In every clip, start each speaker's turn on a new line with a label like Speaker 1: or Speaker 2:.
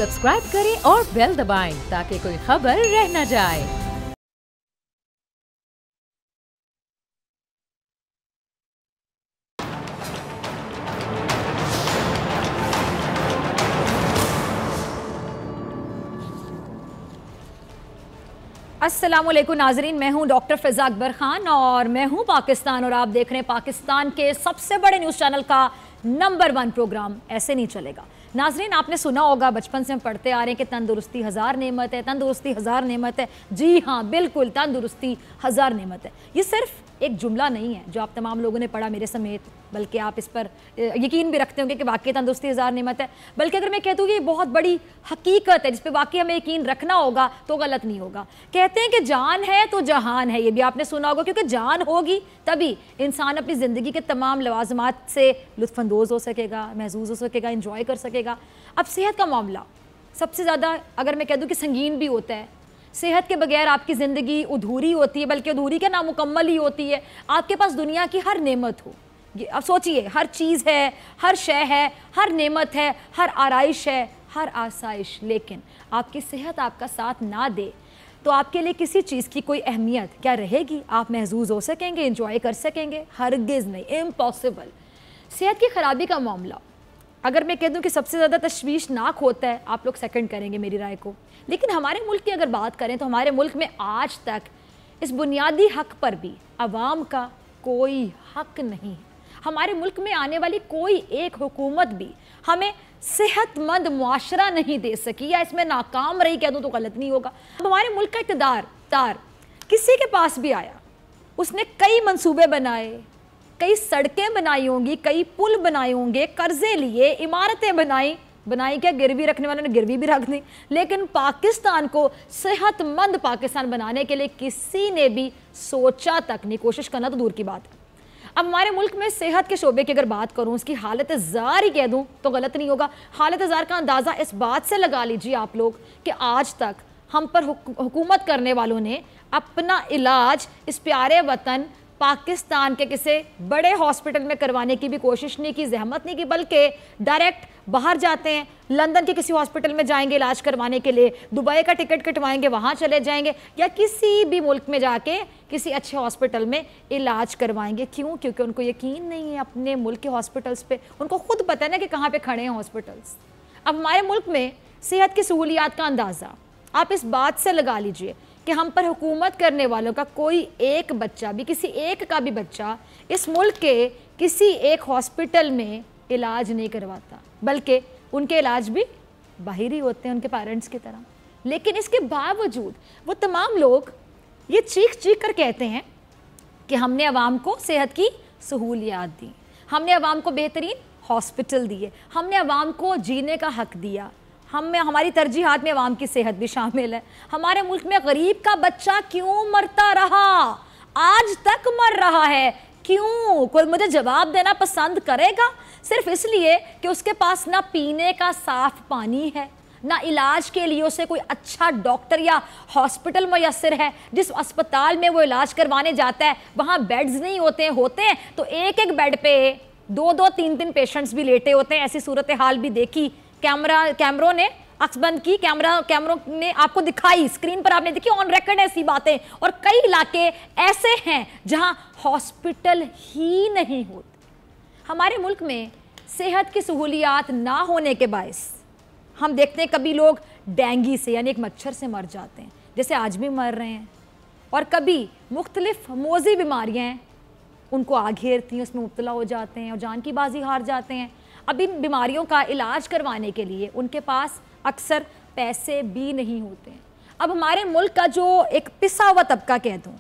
Speaker 1: Subscribe करें और bell दबाएं ताकि कोई खबर रह न जाए।
Speaker 2: अस्सलामुअलैकुम नाजरीन, मैं हूं डॉक्टर फ़िज़ा अकबर ख़ान और मैं हूं पाकिस्तान और आप देख रहे हैं पाकिस्तान के सबसे बड़े न्यूज़ चैनल का नंबर 1 प्रोग्राम ऐसे नहीं चलेगा। नाजरीन, आपने सुना होगा, बचपन से हम पढ़ते आ रहे हैं कि तंदुरुस्ती हज़ार नेमत है, तंदुरुस्ती हज़ार नेमत है। जी हाँ, बिल्कुल, तंदुरुस्ती हज़ार नेमत है। ये सिर्फ एक जुमला नहीं है जो आप तमाम लोगों ने पढ़ा मेरे समेत, बल्कि आप इस पर यकीन भी रखते होंगे कि वाकई तंदुरुस्ती हज़ार नेमत है। बल्कि अगर मैं कहती हूँ कि ये बहुत बड़ी हकीकत है जिस पर वाकई हमें यकीन रखना होगा तो गलत नहीं होगा। कहते हैं कि जान है तो जहान है, ये भी आपने सुना होगा, क्योंकि जान होगी तभी इंसान अपनी ज़िंदगी के तमाम लवाजमात से लुत्फ़अंदोज़ हो सकेगा, महसूस हो सकेगा, इंजॉय कर सकेगा। अब सेहत का मामला सबसे ज़्यादा, अगर मैं कह दूँ कि संगीन भी होता है। सेहत के बगैर आपकी ज़िंदगी अधूरी होती है, बल्कि अधूरी क्या, नामुकम्मल ही होती है। आपके पास दुनिया की हर नेमत हो, अब सोचिए, हर चीज़ है, हर शय है, हर नेमत है, हर आराइश है, हर आसाइश, लेकिन आपकी सेहत आपका साथ ना दे तो आपके लिए किसी चीज़ की कोई अहमियत क्या रहेगी? आप महसूस हो सकेंगे, इंजॉय कर सकेंगे? हरगिज़ नहीं, इम्पॉसिबल। सेहत की ख़राबी का मामला अगर मैं कह दूं कि सबसे ज़्यादा तशवीशनाक होता है, आप लोग सेकंड करेंगे मेरी राय को, लेकिन हमारे मुल्क की अगर बात करें तो हमारे मुल्क में आज तक इस बुनियादी हक पर भी अवाम का कोई हक नहीं है। हमारे मुल्क में आने वाली कोई एक हुकूमत भी हमें सेहतमंद मुआशरा नहीं दे सकी, या इसमें नाकाम रही कह दूँ तो गलत नहीं होगा। अब हमारे मुल्क का इक़्तिदार किसी के पास भी आया, उसने कई मंसूबे बनाए, कई सड़कें बनाई होंगी, कई पुल बनाए होंगे, कर्जे लिए, इमारतें बनाई क्या, गिरवी रखने वालों ने गिरवी भी रख दी, लेकिन पाकिस्तान को सेहतमंद पाकिस्तान बनाने के लिए किसी ने भी सोचा तक नहीं। कोशिश करना तो दूर की बात है। अब हमारे मुल्क में सेहत के शोबे की अगर बात करूं, उसकी हालत ज़ार ही कह दूं तो गलत नहीं होगा। हालत ज़ार का अंदाज़ा इस बात से लगा लीजिए आप लोग कि आज तक हम पर हुकूमत करने वालों ने अपना इलाज इस प्यारे वतन पाकिस्तान के किसी बड़े हॉस्पिटल में करवाने की भी कोशिश नहीं की, जहमत नहीं की, बल्कि डायरेक्ट बाहर जाते हैं, लंदन के किसी हॉस्पिटल में जाएंगे इलाज करवाने के लिए, दुबई का टिकट कटवाएंगे, वहाँ चले जाएंगे, या किसी भी मुल्क में जाके किसी अच्छे हॉस्पिटल में इलाज करवाएंगे। क्यों? क्योंकि उनको यकीन नहीं है अपने मुल्क के हॉस्पिटल्स पे। उनको खुद पता है ना कि कहाँ पे खड़े हैं हॉस्पिटल्स। अब हमारे मुल्क में सेहत की सहूलियात का अंदाज़ा आप इस बात से लगा लीजिए कि हम पर हुकूमत करने वालों का कोई एक बच्चा भी, किसी एक का भी बच्चा इस मुल्क के किसी एक हॉस्पिटल में इलाज नहीं करवाता, बल्कि उनके इलाज भी बाहर ही होते हैं उनके पेरेंट्स की तरह। लेकिन इसके बावजूद वो तमाम लोग ये चीख कर कहते हैं कि हमने अवाम को सेहत की सहूलियात दी, हमने अवाम को बेहतरीन हॉस्पिटल दिए, हमने अवाम को जीने का हक दिया, हमारी तरजीहात में अवाम की सेहत भी शामिल है। हमारे मुल्क में गरीब का बच्चा क्यों मरता रहा, आज तक मर रहा है, क्यों? कोई मुझे जवाब देना पसंद करेगा? सिर्फ इसलिए कि उसके पास ना पीने का साफ पानी है, ना इलाज के लिए उसे कोई अच्छा डॉक्टर या हॉस्पिटल मुयस्सर है। जिस अस्पताल में वो इलाज करवाने जाता है वहाँ बेड्स नहीं होते हैं तो एक बेड पे 2-2, 3-3 पेशेंट्स भी लेटे होते हैं। ऐसी सूरत हाल भी देखी, कैमरों ने अक्सबंद की, कैमरों ने आपको दिखाई, स्क्रीन पर आपने देखी, ऑन रिकॉर्ड ऐसी बातें। और कई इलाके ऐसे हैं जहां हॉस्पिटल ही नहीं होते। हमारे मुल्क में सेहत की सहूलियात ना होने के बायस हम देखते हैं कभी लोग डेंगू से यानी एक मच्छर से मर जाते हैं, जैसे आज भी मर रहे हैं, और कभी मुख्तलिफ मोज़ी बीमारियाँ हैं उनको आ घेरती हैं, उसमें मुब्तला हो जाते हैं और जान की बाजी हार जाते हैं। अब इन बीमारियों का इलाज करवाने के लिए उनके पास अक्सर पैसे भी नहीं होते हैं। अब हमारे मुल्क का जो एक पिसा हुआ तबका कह दूँ,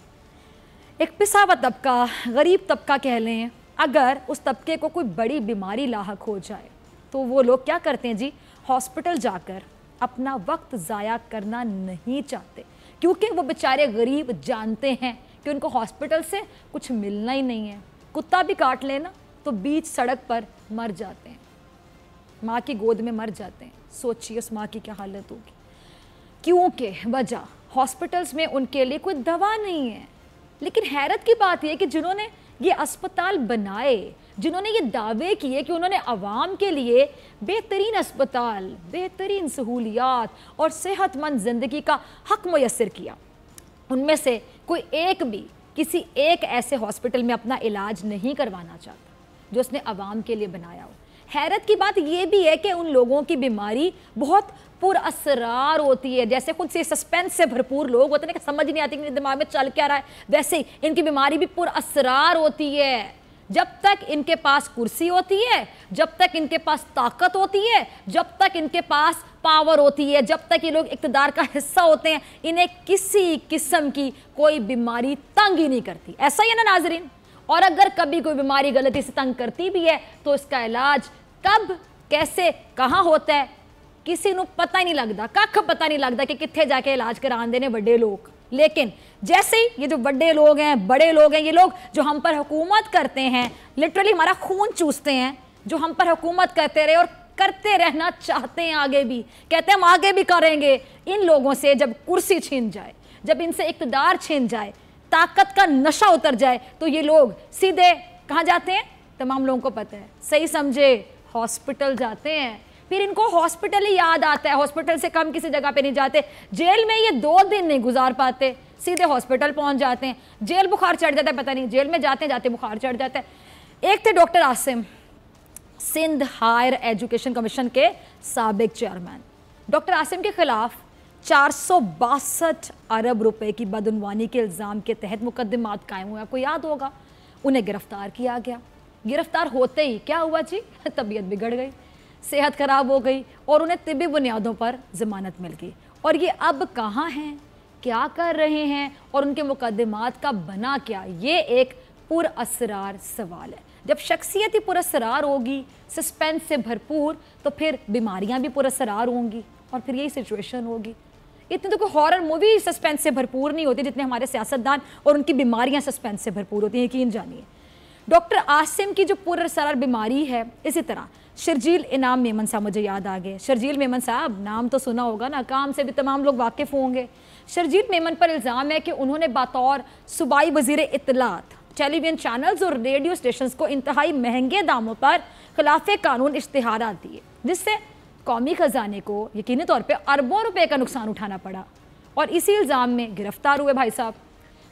Speaker 2: एक पिसा हुआ तबका, गरीब तबका कह लें, अगर उस तबके को कोई बड़ी बीमारी लाहक हो जाए तो वो लोग क्या करते हैं जी, हॉस्पिटल जाकर अपना वक्त ज़ाया करना नहीं चाहते, क्योंकि वो बेचारे गरीब जानते हैं कि उनको हॉस्पिटल से कुछ मिलना ही नहीं है। कुत्ता भी काट लेना तो बीच सड़क पर मर जाते हैं, माँ की गोद में मर जाते हैं। सोचिए उस माँ की क्या हालत होगी, क्योंकि वजह हॉस्पिटल्स में उनके लिए कोई दवा नहीं है। लेकिन हैरत की बात यह कि जिन्होंने ये अस्पताल बनाए, जिन्होंने ये दावे किए कि उन्होंने आवाम के लिए बेहतरीन अस्पताल, बेहतरीन सहूलियात और सेहतमंद ज़िंदगी का हक मुयस्सर किया, उनमें से कोई एक भी किसी एक ऐसे हॉस्पिटल में अपना इलाज नहीं करवाना चाहता जो उसने आवाम के लिए बनाया हो। हैरत की बात यह भी है कि उन लोगों की बीमारी बहुत पुरअसरार होती है। जैसे खुद से सस्पेंस से भरपूर लोग होते हैं कि समझ नहीं आती कि दिमाग में चल क्या रहा है, वैसे ही इनकी बीमारी भी पुरअसरार होती है। जब तक इनके पास कुर्सी होती है, जब तक इनके पास ताकत होती है, जब तक इनके पास पावर होती है, जब तक ये लोग इक़्तिदार का हिस्सा होते हैं, इन्हें किसी किस्म की कोई बीमारी तंग ही नहीं करती। ऐसा ही है ना नाज़रीन? और अगर कभी कोई बीमारी गलती से तंग करती भी है तो इसका इलाज कब, कैसे, कहाँ होता है किसी को पता ही नहीं लगता, कख पता नहीं लगता कि कितने जाके इलाज कराने देने बड़े लोग। लेकिन जैसे ही ये जो बड़े लोग हैं, बड़े लोग हैं, ये लोग जो हम पर हुकूमत करते हैं, लिटरली हमारा खून चूसते हैं, जो हम पर हुकूमत करते रहे और करते रहना चाहते हैं, आगे भी कहते हैं हम आगे भी करेंगे, इन लोगों से जब कुर्सी छीन जाए, जब इनसे इक़्तिदार छीन जाए, ताकत का नशा उतर जाए, तो ये लोग सीधे कहाँ जाते हैं? तमाम लोगों को पता है, सही समझे, हॉस्पिटल जाते हैं। फिर इनको हॉस्पिटल ही याद आता है, हॉस्पिटल से कम किसी जगह पे नहीं जाते। जेल में ये 2 दिन नहीं गुजार पाते, सीधे हॉस्पिटल पहुंच जाते हैं। जेल बुखार चढ़ जाता है, पता नहीं जेल में जाते जाते बुखार चढ़ जाता है। एक थे doctor Asim, Sindh higher education commission के साबिक चेयरमैन। डॉक्टर आसिम के खिलाफ 462 अरब रुपए की बदउनवानी के इल्ज़ाम के तहत मुकदमात कायम हुए। आपको याद होगा, उन्हें गिरफ्तार किया गया। गिरफ्तार होते ही क्या हुआ जी? तबीयत बिगड़ गई, सेहत खराब हो गई और उन्हें तिब्बी बुनियादों पर ज़मानत मिल गई। और ये अब कहाँ हैं, क्या कर रहे हैं और उनके मुकदमात का बना क्या, ये एक पुरअसरार सवाल है। जब शख्सियत ही पुरअसरार होगी, सस्पेंस से भरपूर, तो फिर बीमारियां भी पुरअसरार होंगी और फिर यही सिचुएशन होगी। इतनी तो कोई हॉरर मूवी सस्पेंस से भरपूर नहीं होती जितने हमारे सियासतदान और उनकी बीमारियां सस्पेंस से भरपूर होती हैं, यकीन जानिए। डॉक्टर आसिम की जो पुरअसरार बीमारी है, इसी तरह शर्जील इनाम मेमन साहब मुझे याद आ गए। शर्जील मेमन साहब, नाम तो सुना होगा ना, काम से भी तमाम लोग वाकिफ़ होंगे। शर्जील मेमन पर इल्ज़ाम है कि उन्होंने बतौर सूबाई वज़ीर इत्तलात टेलीविजन चैनल्स और रेडियो स्टेशंस को इंतहाई महंगे दामों पर खिलाफ कानून इश्तिहारात दिए, जिससे कौमी ख़जाने को यकीनी तौर पर अरबों रुपए का नुकसान उठाना पड़ा। और इसी इल्ज़ाम में गिरफ्तार हुए भाई साहब।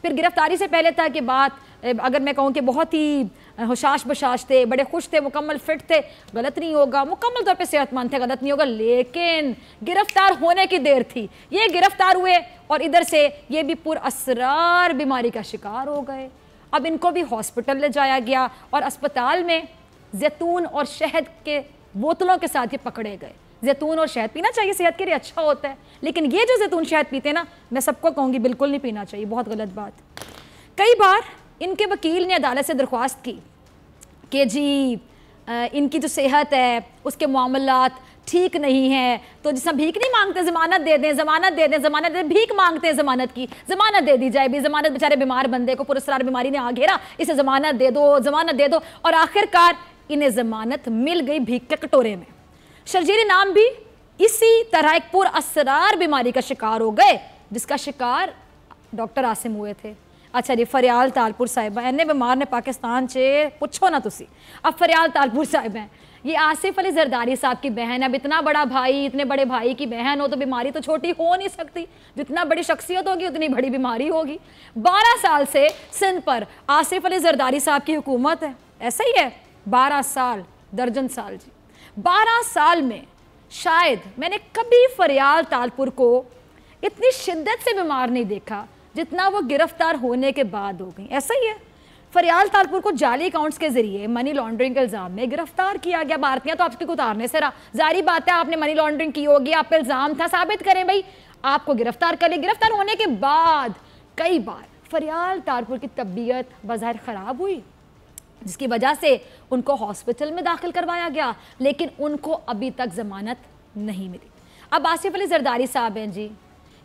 Speaker 2: फिर गिरफ्तारी से पहले तक की बात अगर मैं कहूँ कि बहुत ही होशाश बशाश थे, बड़े खुश थे, मुकम्मल फिट थे, गलत नहीं होगा, मुकम्मल तौर पे सेहतमंद थे, गलत नहीं होगा। लेकिन गिरफ्तार होने की देर थी, ये गिरफ्तार हुए और इधर से ये भी पुरअसरार बीमारी का शिकार हो गए। अब इनको भी हॉस्पिटल ले जाया गया और अस्पताल में जैतून और शहद के बोतलों के साथ ये पकड़े गए। जैतून और शहद पीना चाहिए, सेहत के लिए अच्छा होता है, लेकिन ये जो जैतून शहद पीते हैं ना, मैं सबको कहूँगी बिल्कुल नहीं पीना चाहिए, बहुत गलत बात। कई बार इनके वकील ने अदालत से दरख्वास्त की कि जी इनकी जो सेहत है उसके मामलात ठीक नहीं है, तो जिस भीख नहीं मांगते, ज़मानत दे दें, ज़मानत दे दें, ज़मानत दे दें, भीख मांगते हैं ज़मानत की, ज़मानत दे दी जाए भी। ज़मानत, बेचारे बीमार बंदे को पुरअसरार बीमारी ने आ घेरा, इसे ज़मानत दे दो, ज़मानत दे दो। और आखिरकार इन्हें ज़मानत मिल गई भीख के कटोरे में। शर्जील नाम भी इसी तरह एक पुरअसरार बीमारी का शिकार हो गए, जिसका शिकार डॉक्टर आसिम हुए थे। अच्छा जी, फरियाल तालपुर साहिबा इन्ने बीमार ने पाकिस्तान से पुछो ना तुसी। अब फरियाल तालपुर साहिब हैं, ये आसिफ अली जरदारी साहब की बहन। अब इतना बड़ा भाई, इतने बड़े भाई की बहन हो तो बीमारी तो छोटी हो नहीं सकती, जितना बड़ी शख्सियत होगी उतनी बड़ी बीमारी होगी। 12 साल से सिंध पर आसिफ अली जरदारी साहब की हुकूमत है। ऐसा ही है, 12 साल, दर्जन साल जी। 12 साल में शायद मैंने कभी फरियाल तालपुर को इतनी शिद्दत से बीमार नहीं देखा जितना वो गिरफ्तार होने के बाद हो गई। ऐसा ही है, फरियाल तालपुर को जाली अकाउंट्स के जरिए मनी लॉन्ड्रिंग के इल्ज़ाम में गिरफ्तार किया गया। भारतीय तो आपके उतारने से रहा, जारी बात है आपने मनी लॉन्ड्रिंग की होगी, आप पे इल्ज़ाम था, साबित करें भाई, आपको गिरफ्तार कर लिया। गिरफ्तार होने के बाद कई बार फरियाल तालपुर की तबीयत बज़ाहिर ख़राब हुई, जिसकी वजह से उनको हॉस्पिटल में दाखिल करवाया गया, लेकिन उनको अभी तक ज़मानत नहीं मिली। अब आसिफ अली जरदारी साहब हैं जी,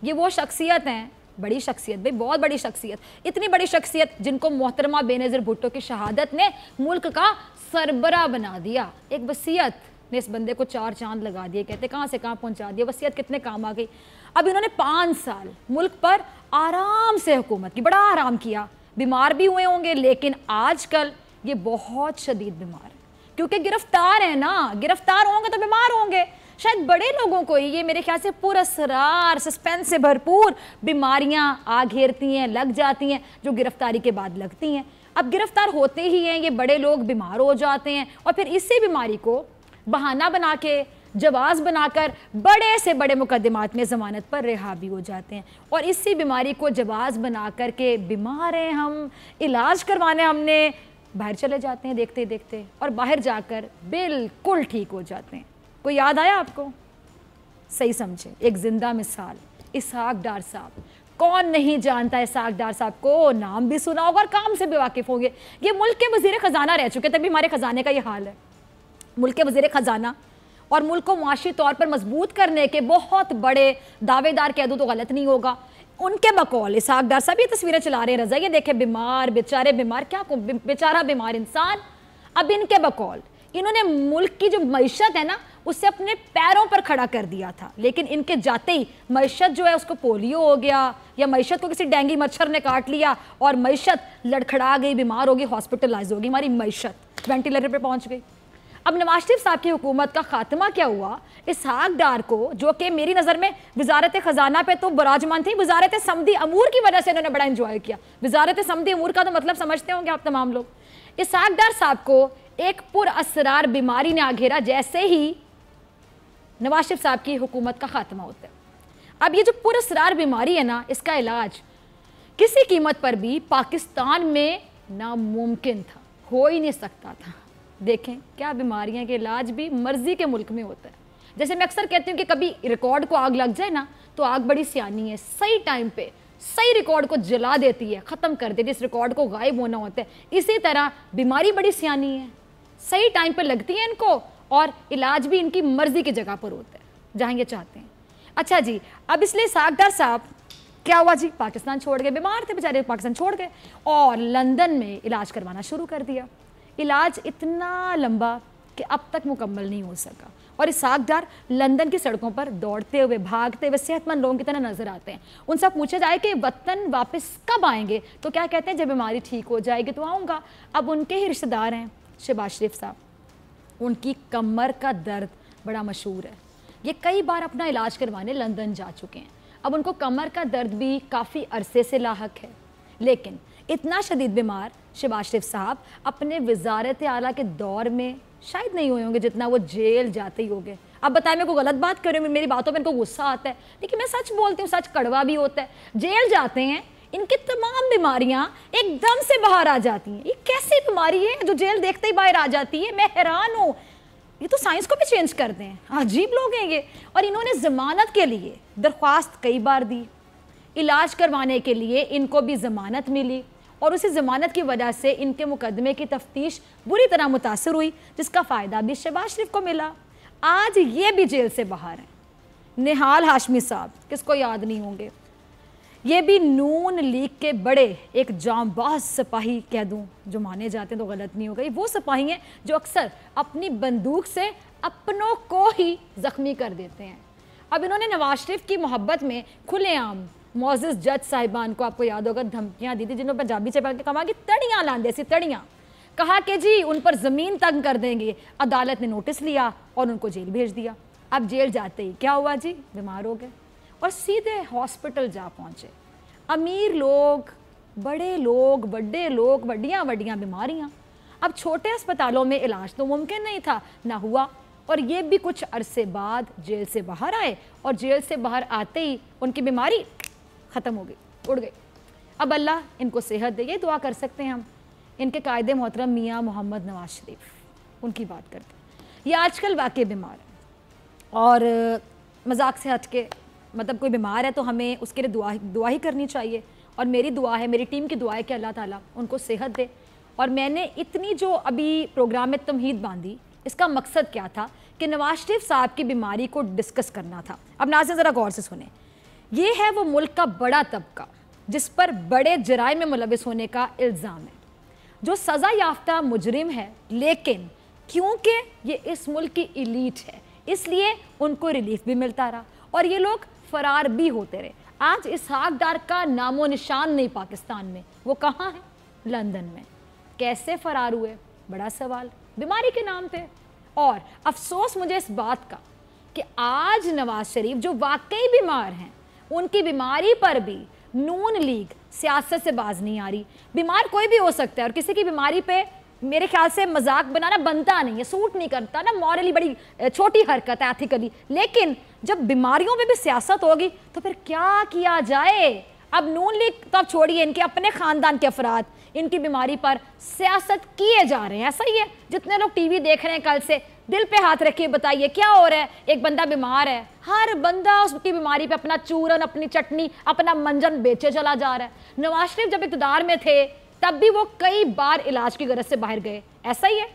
Speaker 2: ये वो शख्सियत हैं, बड़ी शख्सियत भाई, बहुत बड़ी शख्सियत, इतनी बड़ी शख्सियत जिनको मोहतरमा बेनज़ीर भुट्टो की शहादत ने मुल्क का सरबरा बना दिया। एक वसीयत ने इस बंदे को 4 चांद लगा दिए, कहते कहाँ से कहाँ पहुँचा दिया, वसीयत कितने काम आ गई। अब इन्होंने 5 साल मुल्क पर आराम से हुकूमत की, बड़ा आराम किया, बीमार भी हुए होंगे, लेकिन आजकल یہ بہت شدید بیمار ہے کیونکہ گرفتار ہیں نا, گرفتار ہوں گے تو بیمار ہوں گے. شاید بڑے لوگوں کو یہ میرے خیال سے پراسرار سسپینس سے بھرپور بیماریاں آ گھیرتی ہیں, لگ جاتی ہیں, جو گرفتاری کے بعد لگتی ہیں. اب گرفتار ہوتے ہی ہیں یہ بڑے لوگ بیمار ہو جاتے ہیں اور پھر اسی بیماری کو بہانہ بنا کے, جواز بنا کر بڑے سے بڑے مقدمات میں ضمانت پر رہا بھی ہو جاتے ہیں. اور اسی بیماری کو جواز بنا کر کے بیمار ہیں ہم, علاج کروانے ہم نے, باہر چلے جاتے ہیں دیکھتے دیکھتے, اور باہر جا کر بالکل ٹھیک ہو جاتے ہیں. کوئی یاد آیا آپ کو؟ صحیح سمجھے, ایک زندہ مثال اسحاق ڈار صاحب. کون نہیں جانتا اسحاق ڈار صاحب کو, نام بھی سنا ہوگا اور کام سے بھی واقف ہوں گے. یہ ملک کے وزیر خزانہ رہ چکے, تبھی ہمارے خزانے کا یہ حال ہے. ملک کے وزیر خزانہ اور ملک کو معاشی طور پر مضبوط کرنے کے بہت بڑے دعوے دار کہہ دوں تو غلط نہیں ہوگا. ان کے بقول اسحاق ڈار صاحب یہ تصویریں چلا رہے ہیں رضا, یہ دیکھیں بیمار, بیچارے بیمار, کیا بیچارہ بیمار انسان. اب ان کے بقول انہوں نے ملک کی جو معیشت ہے نا اسے اپنے پیروں پر کھڑا کر دیا تھا, لیکن ان کے جاتے ہی معیشت جو ہے اس کو پولیو ہو گیا, یا معیشت کو کسی ڈینگی مچھر نے کاٹ لیا اور معیشت لڑکھڑا گئی, بیمار ہو گئی, ہاسپٹلائز ہو گئی, ہماری معیشت وینٹیلیٹر پہ پہنچ گئی. اب نواز شریف صاحب کی حکومت کا خاتمہ کیا ہوا؟ اسحاق ڈار کو, جو کہ میری نظر میں وزارت خزانہ پہ تو براجمان تھی, وزارت سمدی امور کی وجہ سے انہوں نے بڑا انجوائے کیا. وزارت سمدی امور کا تو مطلب سمجھتے ہوں گے آپ تمام لوگ. اسحاق ڈار صاحب کو ایک پر اسرار بیماری نے آگھیرا جیسے ہی نواز شریف صاحب کی حکومت کا خاتمہ ہوتا ہے. اب یہ جو پر اسرار بیماری ہے نا, اس کا علاج کسی قیمت پر بھی پاکستان میں ناممکن تھا, ہو ہی نہیں سکتا تھا. دیکھیں کیا بیماریاں کے علاج بھی مرضی کے ملک میں ہوتا ہے. جیسے میں اکثر کہتی ہوں کہ کبھی ریکارڈ کو آگ لگ جائے نا تو آگ بڑی سیانی ہے, صحیح ٹائم پہ صحیح ریکارڈ کو جلا دیتی ہے, ختم کر دیتی ہے, اس ریکارڈ کو غائب ہونا ہوتا ہے. اسی طرح بیماری بڑی سیانی ہے, صحیح ٹائم پہ لگتی ہے ان کو, اور علاج بھی ان کی مرضی کی جگہ پر ہوتا ہے جہاں یہ چاہتے ہیں. اچھا جی, اب اس لیے اسحاق ڈار صاحب کیا ہوا جی, پاکستان چھوڑ گئے, بیمار تھے بیچارے, پاکستان چھوڑ گئے اور لندن میں علاج کروانا شروع کر دیا. علاج اتنا لمبا کہ اب تک مکمل نہیں ہو سکا, اور اسحاق ڈار لندن کی سڑکوں پر دوڑتے ہوئے, بھاگتے ہوئے صحت مند لوگوں کی طرح نظر آتے ہیں. ان سے پوچھا جائے کہ وطن واپس کب آئیں گے تو کیا کہتے ہیں, جب بیماری ٹھیک ہو جائے گی تو آؤں گا. اب ان کے ہی رشتہ دار ہیں شہباز شریف صاحب, ان کی کمر کا درد بڑا مشہور ہے, یہ کئی بار اپنا علاج کروانے لندن جا چکے ہیں. اب ان کو کمر کا درد بھی کافی عرصے سے لاحق ہے, لیکن اتنا شدید بیمار شہباز شریف صاحب اپنے وزارت اعلیٰ کے دور میں شاید نہیں ہوئے ہوں گے جتنا وہ جیل جاتے ہی ہو گئے. اب بتائیں میں کوئی غلط بات کر رہی ہوں, میری باتوں پہ ان کو غصہ آتا ہے, لیکن میں سچ بولتی ہوں, سچ کڑوا بھی ہوتا ہے. جیل جاتے ہیں, ان کی تمام بیماریاں ایک دم سے باہر آ جاتی ہیں. یہ کیسی بیماری ہے جو جیل دیکھتے ہی باہر آ جاتی ہے؟ میں حیران ہوں, یہ تو سائنس کو بھی چینج کر دیں, عجیب لوگ ہیں یہ. اور انہوں نے ضمانت کے لیے درخواست کئی بار دی, علاج کروانے کے لیے ان کو بھی ضمانت ملی, اور اسی ضمانت کی وجہ سے ان کے مقدمے کی تفتیش بری طرح متاثر ہوئی, جس کا فائدہ بھی شہباز شریف کو ملا. آج یہ بھی جیل سے باہر ہیں. نہال ہاشمی صاحب, کس کو یاد نہیں ہوں گے, یہ بھی نون لیگ کے بڑے ایک جانباز سپاہی کہہ دوں, جو مانے جاتے ہیں تو غلط نہیں ہوگا. وہ سپاہی ہیں جو اکثر اپنی بندوق سے اپنوں کو ہی زخمی کر دیتے ہیں. اب انہوں نے نواز شریف کی محبت میں کھلے عام معزز جج صاحبان کو, آپ کو یاد ہوگا, دھمکیاں دی تھی, جنہوں پنجابی سے پڑھ کے کہا کہ تڑیاں لاندے سی تڑیاں, کہا کہ جی ان پر زمین تنگ کر دیں گے. عدالت نے نوٹس لیا اور ان کو جیل بھیج دیا. اب جیل جاتے ہی کیا ہوا جی, بیمار ہو گئے اور سیدھے ہاسپٹل جا پہنچے. امیر لوگ, بڑے لوگ, بڑے لوگ, بڑیاں بڑیاں بیماریاں. اب چھوٹے اسپتالوں میں علاج تو ممکن نہیں تھا, نہ ہوا, اور یہ بھی کچھ عرصے بعد جیل سے باہر آئے, اور جیل سے باہر آتے ہی ان کی بیماری ختم ہو گئی, اڑ گئی. اب اللہ ان کو صحت دے, یہ دعا کر سکتے ہیں ہم. ان کے قائد محترم میاں محمد نواز شریف, ان کی بات کرتے ہیں. یہ آج کل واقع بیمار ہے, اور مذاق سے ہٹ کے, مطلب کوئی بیمار ہے تو ہمیں اس کے لیے دعا ہی کرنی چاہیے. اور میری دعا ہے, میری ٹیم کی دعا ہے کہ اللہ تعالیٰ ان کو صحت دے. اور میں نے اتنی جو ابھی پروگرام میں تمہید باندھی, اس کا مقصد کیا تھا کہ نواز شریف صاحب کی بیماری کو ڈسکس کرنا تھا. اب ناظرین ذرا غور سے سنیں, یہ ہے وہ ملک کا بڑا طبقہ جس پر بڑے جرائم میں ملوث ہونے کا الزام ہے, جو سزا یافتہ مجرم ہے, لیکن کیونکہ یہ اس ملک کی ایلیٹ ہے اس لیے ان کو ریلیف بھی ملتا رہا, اور یہ لوگ فرار بھی ہوتے رہے. آج اسحاق ڈار کا نام و نشان نہیں پاکستان میں, وہ کہاں ہے؟ لندن میں. कैसे फरार हुए, बड़ा सवाल, बीमारी के नाम पे। और अफसोस मुझे इस बात का कि आज नवाज शरीफ जो वाकई बीमार हैं, उनकी बीमारी पर भी नून लीग सियासत से बाज नहीं आ रही। बीमार कोई भी हो सकता है और किसी की बीमारी पे मेरे ख्याल से मजाक बनाना बनता नहीं है, सूट नहीं करता ना, मॉरली बड़ी छोटी हरकत है एथिकली। लेकिन जब बीमारियों पे भी सियासत होगी तो फिर क्या किया जाए। अब नून लीग तो अब छोड़िए, इनके अपने खानदान के अफराद इनकी बीमारी पर सियासत किए जा रहे हैं। ऐसा ही है, जितने लोग टीवी देख रहे हैं कल से, दिल पे हाथ रखिए, बताइए क्या हो रहा है। एक बंदा बीमार है, हर बंदा उसकी बीमारी पे अपना चूरन, अपनी चटनी, अपना मंजन बेचे चला जा रहा है। नवाज शरीफ जब इक़्तिदार में थे तब भी वो कई बार इलाज की गरज से बाहर गए। ऐसा ही है,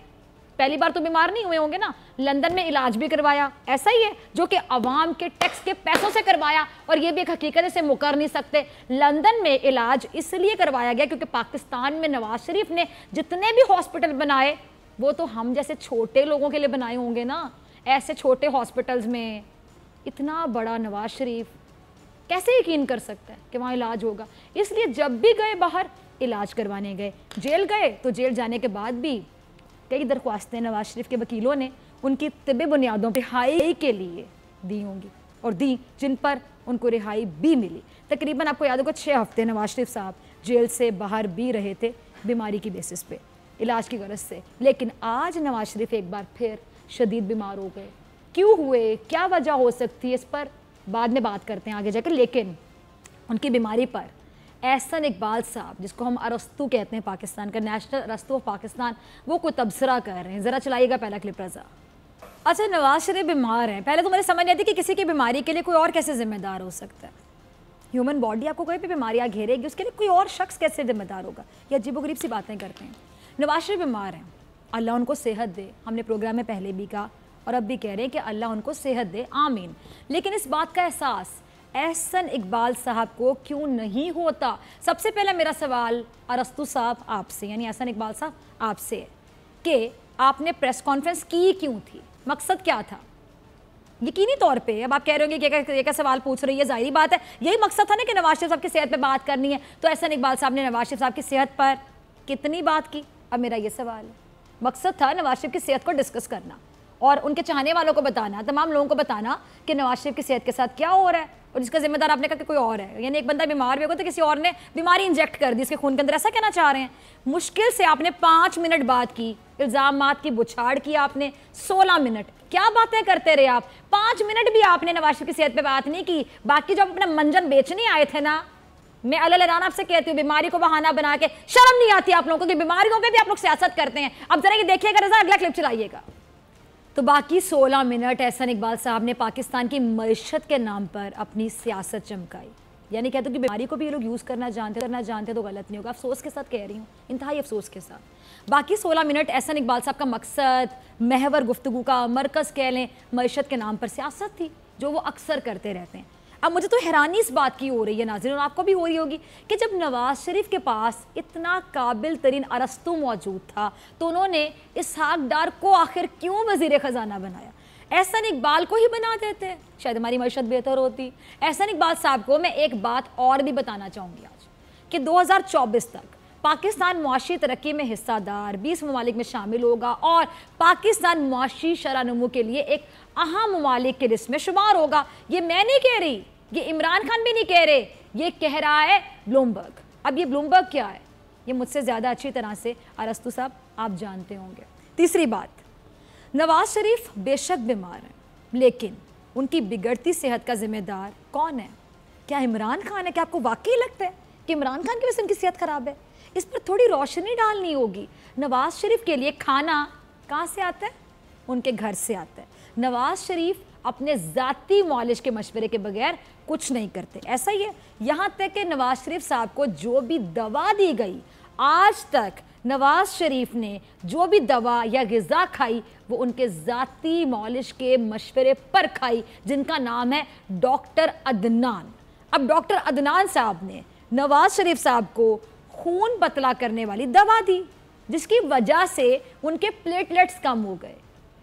Speaker 2: पहली बार तो बीमार नहीं हुए होंगे ना, लंदन में इलाज भी करवाया। ऐसा ही है, जो कि अवाम के टैक्स के पैसों से करवाया। और ये भी एक हकीकत है, इसे मुकर नहीं सकते। लंदन में इलाज इसलिए करवाया गया क्योंकि पाकिस्तान में नवाज शरीफ ने जितने भी हॉस्पिटल बनाए वो तो हम जैसे छोटे लोगों के लिए बनाए होंगे ना। ऐसे छोटे हॉस्पिटल्स में इतना बड़ा नवाज शरीफ कैसे यकीन कर सकता है कि वहाँ इलाज होगा। इसलिए जब भी गए बाहर इलाज करवाने गए, जेल गए तो जेल जाने के बाद भी कई दरख्वास्तें नवाज शरीफ के वकीलों ने उनकी तिब्बी बुनियादों पर रिहाई के लिए दी होंगी और दी, जिन पर उनको रिहाई भी मिली। तकरीबन आपको याद होगा 6 हफ्ते नवाज शरीफ साहब जेल से बाहर भी रहे थे बीमारी की बेसिस पे, इलाज की गरज से। लेकिन आज नवाज शरीफ एक बार फिर शदीद बीमार हो गए। क्यों हुए, क्या वजह हो सकती है, इस पर बाद में बात करते हैं आगे जाकर। लेकिन उनकी बीमारी पर एहसन इकबाल साहब, जिसको हम अरस्तू कहते हैं, पाकिस्तान का नेशनल अरस्तू ऑफ पाकिस्तान, वो कोई तबसरा कर रहे हैं। ज़रा चलाइएगा पहला क्लिप रजा। अच्छा, नवाज शरीफ बीमार हैं, पहले तो मुझे समझ नहीं आती कि किसी की बीमारी के लिए कोई और कैसे जिम्मेदार हो सकता है। ह्यूमन बॉडी आपको कोई भी बीमारियाँ घेरेगी, उसके लिए कोई और शख्स कैसे जिम्मेदार होगा। ये अजीबोगरीब सी बातें करते हैं। नवाज शरीफ बीमार हैं, अल्लाह उनको सेहत दे। हमने प्रोग्राम में पहले भी कहा और अब भी कह रहे हैं कि अल्लाह उनको सेहत दे, आमीन। लेकिन इस बात का एहसास एहसन इकबाल साहब को क्यों नहीं होता? सबसे पहला मेरा सवाल अरस्तू साहब आपसे, यानी एहसन इकबाल साहब आपसे, कि आपने प्रेस कॉन्फ्रेंस की क्यों थी, मकसद क्या था? यकीनी तौर पे अब आप कह रहे होंगे कि क्या सवाल पूछ रही है, जाहिर बात है यही मकसद था ना कि नवाज शरीफ साहब की सेहत पे बात करनी है। तो एहसन इकबाल साहब ने नवाज शरीफ साहब की सेहत पर कितनी बात की? अब मेरा ये सवाल है, मकसद था नवाज शरीफ की सेहत को डिस्कस करना और उनके चाहने वालों को बताना, तमाम लोगों को बताना कि नवाज शरीफ की सेहत के साथ क्या हो रहा है, और जिसका जिम्मेदार आपने कहा कि कोई और है। यानी एक बंदा बीमार भी होगा तो किसी और ने बीमारी इंजेक्ट कर दी इसके खून के अंदर, ऐसा कहना चाह रहे हैं। मुश्किल से आपने 5 मिनट बात की, इल्ज़ामात की बुछाड़ की आपने 16 मिनट। क्या बातें करते रहे आप, 5 मिनट भी आपने नवाज शरीफ की सेहत पे बात नहीं की। बाकी जो आप अपना मंजन बेचने आए थे ना, मैं अल्लाह आपसे कहती हूँ, बीमारी को बहाना बना के शर्म नहीं आती आप लोगों को कि बीमारियों पे भी आप लोग सियासत करते हैं। अब जरा ये देखिएगा रजा, अगला क्लिप चलाइएगा। तो बाकी 16 मिनट एहसन इकबाल साहब ने पाकिस्तान की मईशत के नाम पर अपनी सियासत चमकाई। यानी कहते हो कि बीमारी को भी ये लोग यूज़ करना जानते तो गलत नहीं होगा। अफसोस के साथ कह रही हूँ, इंतहाई अफसोस के साथ। बाकी 16 मिनट एहसन इकबाल साहब का मकसद, महवर गुफ्तगू का मरकज़ कह लें, मईशत के नाम पर सियासत थी, जो वो अक्सर करते रहते हैं। अब मुझे तो हैरानी इस बात की हो रही है नाज़रीन, और आपको भी हो रही होगी, कि जब नवाज शरीफ के पास इतना काबिल तरीन अरस्तू मौजूद था तो उन्होंने इसहाक डार को आखिर क्यों वज़ीर ख़जाना बनाया? एहसन इकबाल को ही बना देते, शायद हमारी मईशत बेहतर होती। एहसन इकबाल साहब को मैं एक बात और भी बताना चाहूँगी आज, कि 2024 तक पाकिस्तान मुआशी तरक्की में हिस्सादार 20 ममालिक में शामिल होगा और पाकिस्तान मुआशी शरानमू के लिए एक अहम ममालिक की लिस्ट में शुमार होगा। ये मैं नहीं कह रही, ये इमरान खान भी नहीं कह रहे, ये कह रहा है ब्लूमबर्ग। अब ये ब्लूमबर्ग क्या है, ये मुझसे ज़्यादा अच्छी तरह से अरस्तू साहब आप जानते होंगे। तीसरी बात, नवाज शरीफ बेशक बीमार हैं, लेकिन उनकी बिगड़ती सेहत का जिम्मेदार कौन है? क्या इमरान खान है? क्या आपको वाकई लगता है कि इमरान खान की वजह से उनकी सेहत ख़राब है? इस पर थोड़ी रोशनी डालनी होगी। नवाज शरीफ के लिए खाना कहाँ से आता है? उनके घर से आता है। नवाज शरीफ अपने ज़ाती मालिश के मशवरे के बगैर कुछ नहीं करते। ऐसा ही है, यहाँ तक कि नवाज शरीफ साहब को जो भी दवा दी गई, आज तक नवाज शरीफ ने जो भी दवा या ग़िज़ा खाई वो उनके ज़ाती मालिश के मशवरे पर खाई, जिनका नाम है डॉक्टर अदनान। अब डॉक्टर अदनान साहब ने नवाज शरीफ साहब को खून पतला करने वाली दवा दी, जिसकी वजह से उनके प्लेटलेट्स कम हो गए।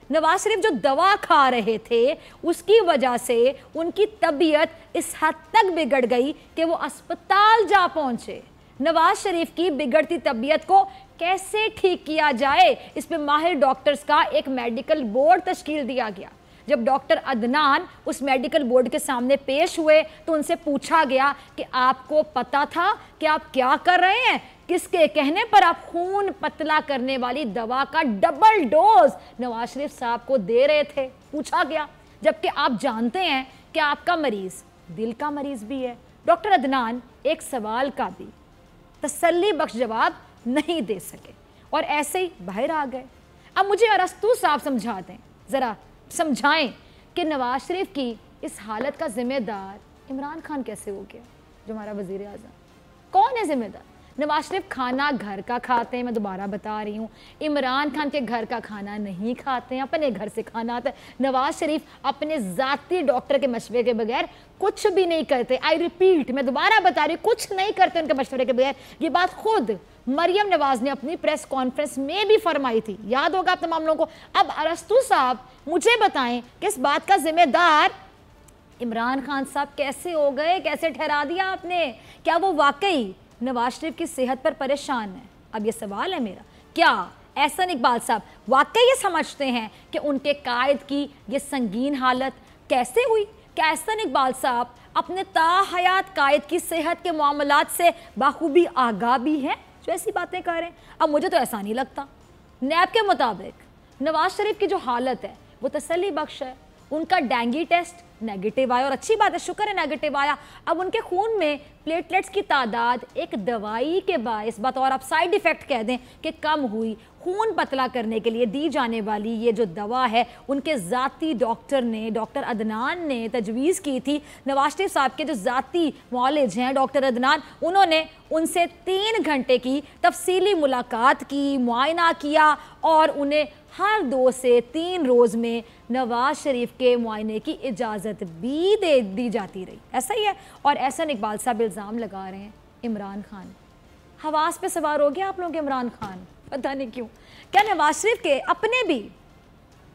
Speaker 2: नवाज शरीफ जो दवा खा रहे थे उसकी वजह से उनकी तबीयत इस हद तक बिगड़ गई कि वो अस्पताल जा पहुंचे। नवाज शरीफ की बिगड़ती तबीयत को कैसे ठीक किया जाए, इस पे माहिर डॉक्टर्स का एक मेडिकल बोर्ड तश्कील दिया गया। जब डॉक्टर अदनान उस मेडिकल बोर्ड के सामने पेश हुए तो उनसे पूछा गया कि आपको पता था कि आप क्या कर रहे हैं, किसके कहने पर आप खून पतला करने वाली दवा का डबल डोज नवाज शरीफ साहब को दे रहे थे। पूछा गया, जबकि आप जानते हैं कि आपका मरीज दिल का मरीज भी है। डॉक्टर अदनान एक सवाल का भी तसल्ली बख्श जवाब नहीं दे सके और ऐसे ही बाहर आ गए। अब मुझे अरस्तू साहब समझा दें, ज़रा समझाएं कि नवाज शरीफ की इस हालत का जिम्मेदार इमरान खान कैसे हो गया, जो हमारा वज़ीर आज़म। कौन है जिम्मेदार? नवाज शरीफ खाना घर का खाते हैं, मैं दोबारा बता रही हूँ, इमरान खान के घर का खाना नहीं खाते हैं, अपने घर से खाना आता है। नवाज शरीफ अपने ज़ाती डॉक्टर के मशवरे के बगैर कुछ भी नहीं करते। आई रिपीट, मैं दोबारा बता रही हूँ, कुछ नहीं करते उनके मशवरे के बगैर। ये बात खुद मरियम नवाज ने अपनी प्रेस कॉन्फ्रेंस में भी फरमाई थी, याद होगा आप तमाम लोगों को। अब अरस्तू साहब मुझे बताएं कि इस बात का जिम्मेदार इमरान खान साहब कैसे हो गए, कैसे ठहरा दिया आपने? क्या वो वाकई नवाज शरीफ की सेहत पर परेशान है? अब ये सवाल है मेरा, क्या एहसन इकबाल साहब वाकई ये समझते हैं कि उनके कायद की ये संगीन हालत कैसे हुई? क्या एहसन इकबाल साहब अपने ताहयात कायद की सेहत के मामलात से बाखूबी आगाह भी हैं जो ऐसी बातें कर रहे हैं? अब मुझे तो ऐसा नहीं लगता। नैब के मुताबिक नवाज शरीफ की जो हालत है वो तसल्ली बख्श है। उनका डेंगू टेस्ट नेगेटिव आया और अच्छी बात है, शुक्र है नेगेटिव आया। अब उनके खून में प्लेटलेट्स की तादाद एक दवाई के बायस बात और आप साइड इफ़ेक्ट कह दें कि कम हुई। खून पतला करने के लिए दी जाने वाली ये जो दवा है उनके ज़ाती डॉक्टर ने, डॉक्टर अदनान ने तजवीज़ की थी। नवाज शरीफ साहब के जो ज़ाती मौलिज हैं डॉक्टर अदनान, उन्होंने उनसे 3 घंटे की तफसीली मुलाकात की, मुआयना किया और उन्हें हर 2 से 3 रोज़ में नवाज शरीफ के मुआयने की इजाज़त भी दे दी जाती रही। ऐसा ही है। और एहसन इकबाल साहब इल्ज़ाम लगा रहे हैं इमरान खान, हवास पे सवार हो गया आप लोगों के इमरान खान, पता नहीं क्यों। क्या नवाज शरीफ के अपने भी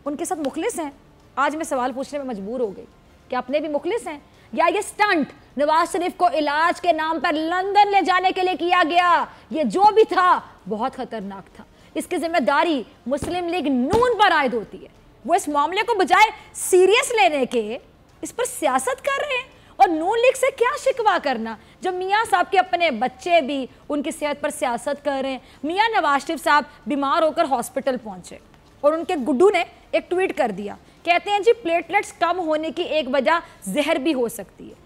Speaker 2: उनके साथ मुखलिस हैं? आज मैं सवाल पूछने में मजबूर हो गई कि अपने भी मुखलिस हैं या ये स्टंट नवाज शरीफ को इलाज के नाम पर लंदन ले जाने के लिए किया गया? ये जो भी था बहुत खतरनाक था। इसकी जिम्मेदारी मुस्लिम लीग नून पर आयद होती है। वो इस मामले को बजाय सीरियस लेने के इस पर सियासत कर रहे हैं। और नून लीग से क्या शिकवा करना जब मियाँ साहब के अपने बच्चे भी उनकी सेहत पर सियासत कर रहे हैं। मियाँ नवाज शरीफ साहब बीमार होकर हॉस्पिटल पहुंचे और उनके गुड्डू ने एक ट्वीट कर दिया, कहते हैं जी प्लेटलेट्स कम होने की एक वजह जहर भी हो सकती है।